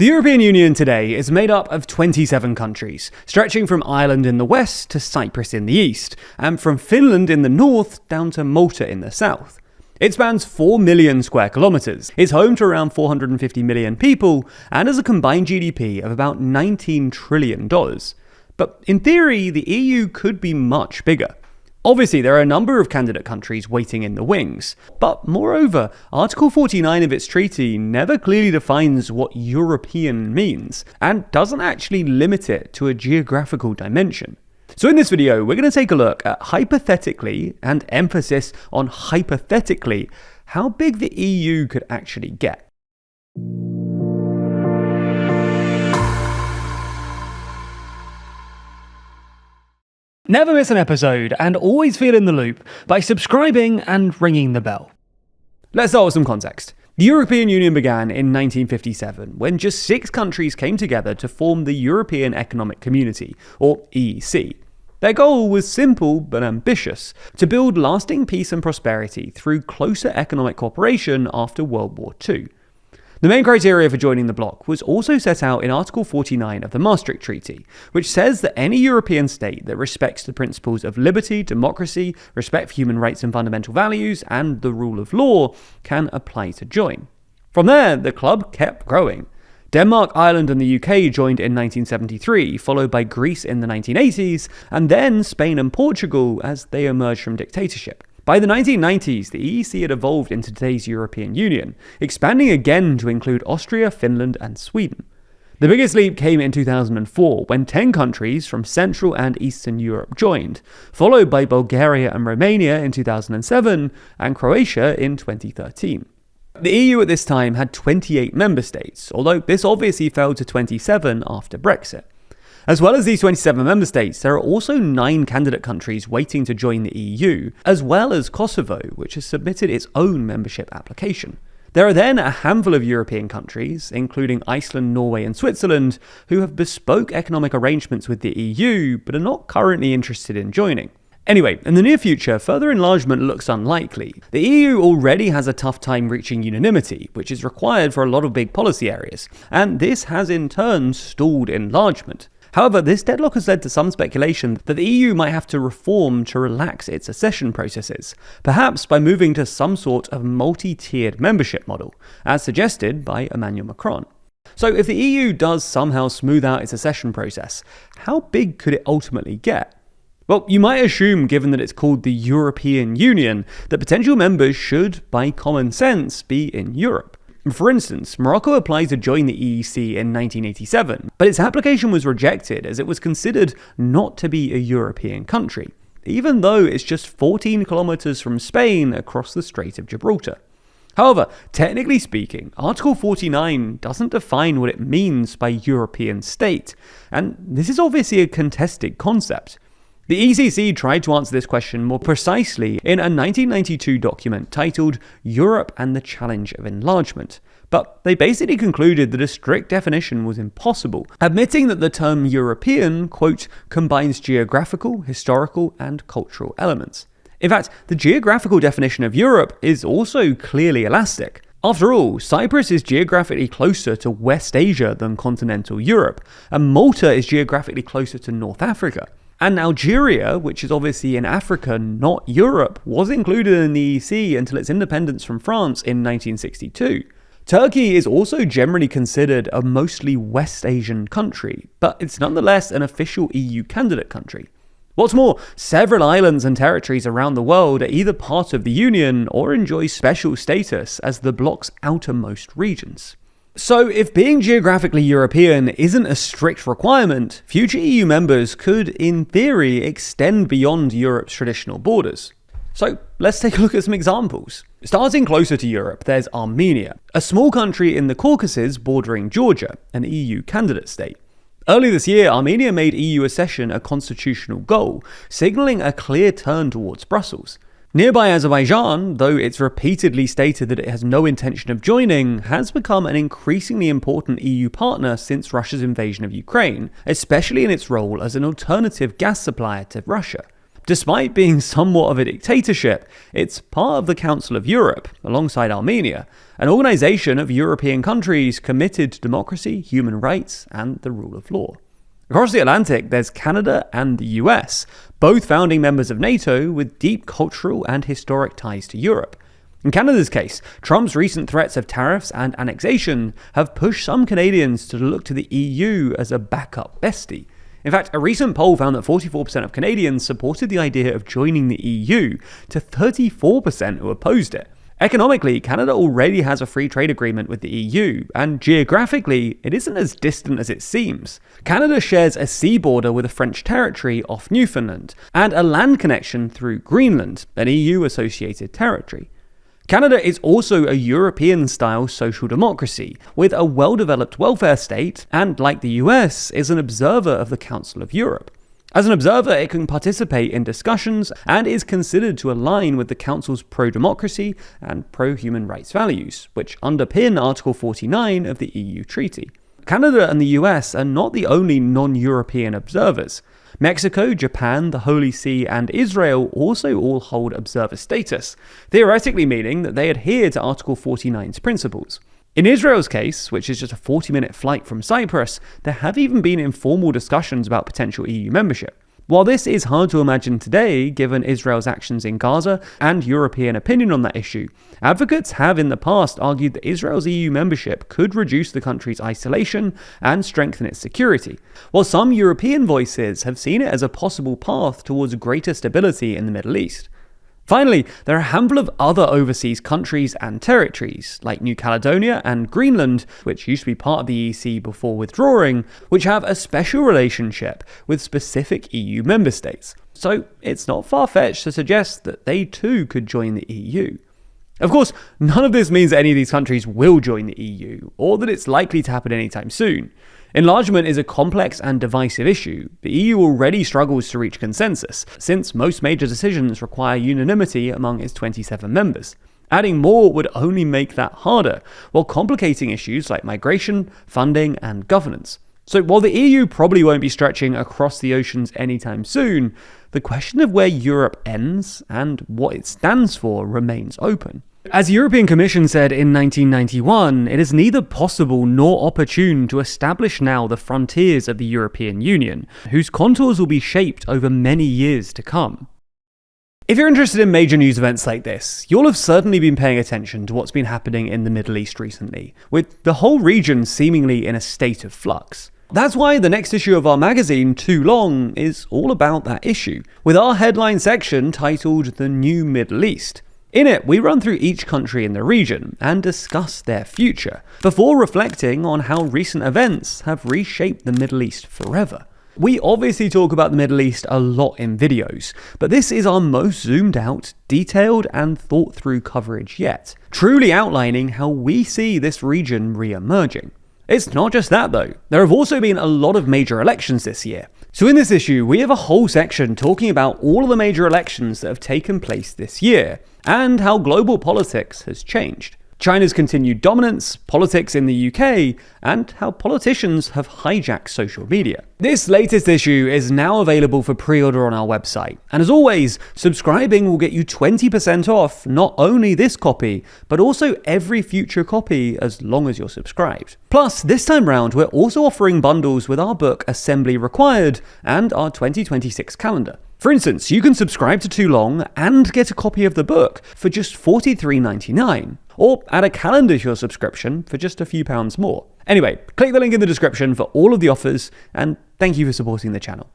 The European Union today is made up of 27 countries, stretching from Ireland in the west to Cyprus in the east, and from Finland in the north down to Malta in the south. It spans 4 million square kilometres, is home to around 450 million people, and has a combined GDP of about $19 trillion. But in theory, the EU could be much bigger. Obviously, there are a number of candidate countries waiting in the wings, but moreover, Article 49 of its treaty never clearly defines what European means, and doesn't actually limit it to a geographical dimension. So in this video, we're going to take a look at hypothetically, and emphasis on hypothetically, how big the EU could actually get. Never miss an episode and always feel in the loop by subscribing and ringing the bell. Let's start with some context. The European Union began in 1957 when just 6 countries came together to form the European Economic Community, or EEC. Their goal was simple but ambitious: to build lasting peace and prosperity through closer economic cooperation after World War II. The main criteria for joining the bloc was also set out in Article 49 of the Maastricht Treaty, which says that any European state that respects the principles of liberty, democracy, respect for human rights and fundamental values, and the rule of law can apply to join. From there, the club kept growing. Denmark, Ireland, and the UK joined in 1973, followed by Greece in the 1980s, and then Spain and Portugal as they emerged from dictatorship. By the 1990s, the EEC had evolved into today's European Union, expanding again to include Austria, Finland, and Sweden. The biggest leap came in 2004, when 10 countries from Central and Eastern Europe joined, followed by Bulgaria and Romania in 2007, and Croatia in 2013. The EU at this time had 28 member states, although this obviously fell to 27 after Brexit. As well as these 27 member states, there are also 9 candidate countries waiting to join the EU, as well as Kosovo, which has submitted its own membership application. There are then a handful of European countries, including Iceland, Norway, and Switzerland, who have bespoke economic arrangements with the EU, but are not currently interested in joining. Anyway, in the near future, further enlargement looks unlikely. The EU already has a tough time reaching unanimity, which is required for a lot of big policy areas, and this has in turn stalled enlargement. However, this deadlock has led to some speculation that the EU might have to reform to relax its accession processes, perhaps by moving to some sort of multi-tiered membership model, as suggested by Emmanuel Macron. So if the EU does somehow smooth out its accession process, how big could it ultimately get? Well, you might assume, given that it's called the European Union, that potential members should, by common sense, be in Europe. For instance, Morocco applied to join the EEC in 1987, but its application was rejected as it was considered not to be a European country, even though it's just 14 kilometers from Spain across the Strait of Gibraltar. However, technically speaking, Article 49 doesn't define what it means by European state, and this is obviously a contested concept. The ECC tried to answer this question more precisely in a 1992 document titled Europe and the Challenge of Enlargement, but they basically concluded that a strict definition was impossible, admitting that the term European, quote, combines geographical, historical, and cultural elements. In fact, the geographical definition of Europe is also clearly elastic. After all, Cyprus is geographically closer to West Asia than continental Europe, and Malta is geographically closer to North Africa. And Algeria, which is obviously in Africa, not Europe, was included in the EEC until its independence from France in 1962. Turkey is also generally considered a mostly West Asian country, but it's nonetheless an official EU candidate country. What's more, several islands and territories around the world are either part of the Union or enjoy special status as the bloc's outermost regions. So if being geographically European isn't a strict requirement, future EU members could, in theory, extend beyond Europe's traditional borders. So let's take a look at some examples. Starting closer to Europe, there's Armenia, a small country in the Caucasus bordering Georgia, an EU candidate state. Early this year, Armenia made EU accession a constitutional goal, signalling a clear turn towards Brussels. Nearby Azerbaijan, though it's repeatedly stated that it has no intention of joining, has become an increasingly important EU partner since Russia's invasion of Ukraine, especially in its role as an alternative gas supplier to Russia. Despite being somewhat of a dictatorship, it's part of the Council of Europe, alongside Armenia, an organisation of European countries committed to democracy, human rights, and the rule of law. Across the Atlantic, there's Canada and the US, both founding members of NATO with deep cultural and historic ties to Europe. In Canada's case, Trump's recent threats of tariffs and annexation have pushed some Canadians to look to the EU as a backup bestie. In fact, a recent poll found that 44% of Canadians supported the idea of joining the EU, to 34% who opposed it. Economically, Canada already has a free trade agreement with the EU, and geographically, it isn't as distant as it seems. Canada shares a sea border with a French territory off Newfoundland, and a land connection through Greenland, an EU-associated territory. Canada is also a European-style social democracy, with a well-developed welfare state, and like the US, is an observer of the Council of Europe. As an observer, it can participate in discussions and is considered to align with the Council's pro-democracy and pro-human rights values, which underpin Article 49 of the EU Treaty. Canada and the US are not the only non-European observers. Mexico, Japan, the Holy See, and Israel also all hold observer status, theoretically meaning that they adhere to Article 49's principles. In Israel's case, which is just a 40-minute flight from Cyprus, there have even been informal discussions about potential EU membership. While this is hard to imagine today, given Israel's actions in Gaza and European opinion on that issue, advocates have in the past argued that Israel's EU membership could reduce the country's isolation and strengthen its security, while some European voices have seen it as a possible path towards greater stability in the Middle East. Finally, there are a handful of other overseas countries and territories, like New Caledonia and Greenland, which used to be part of the EC before withdrawing, which have a special relationship with specific EU member states. So it's not far-fetched to suggest that they too could join the EU. Of course, none of this means that any of these countries will join the EU, or that it's likely to happen anytime soon. Enlargement is a complex and divisive issue. The EU already struggles to reach consensus, since most major decisions require unanimity among its 27 members. Adding more would only make that harder, while complicating issues like migration, funding, and governance. So while the EU probably won't be stretching across the oceans anytime soon, the question of where Europe ends and what it stands for remains open. As the European Commission said in 1991, it is neither possible nor opportune to establish now the frontiers of the European Union, whose contours will be shaped over many years to come. If you're interested in major news events like this, you'll have certainly been paying attention to what's been happening in the Middle East recently, with the whole region seemingly in a state of flux. That's why the next issue of our magazine, Too Long, is all about that issue, with our headline section titled The New Middle East. In it, we run through each country in the region and discuss their future, before reflecting on how recent events have reshaped the Middle East forever. We obviously talk about the Middle East a lot in videos, but this is our most zoomed out, detailed and thought through coverage yet, truly outlining how we see this region re-emerging. It's not just that though, there have also been a lot of major elections this year. So in this issue, we have a whole section talking about all of the major elections that have taken place this year, and how global politics has changed. China's continued dominance, politics in the UK, and how politicians have hijacked social media. This latest issue is now available for pre-order on our website, and as always, subscribing will get you 20% off not only this copy, but also every future copy as long as you're subscribed. Plus, this time round, we're also offering bundles with our book Assembly Required and our 2026 calendar. For instance, you can subscribe to Too Long and get a copy of the book for just $43.99, or add a calendar to your subscription for just a few pounds more. Anyway, click the link in the description for all of the offers, and thank you for supporting the channel.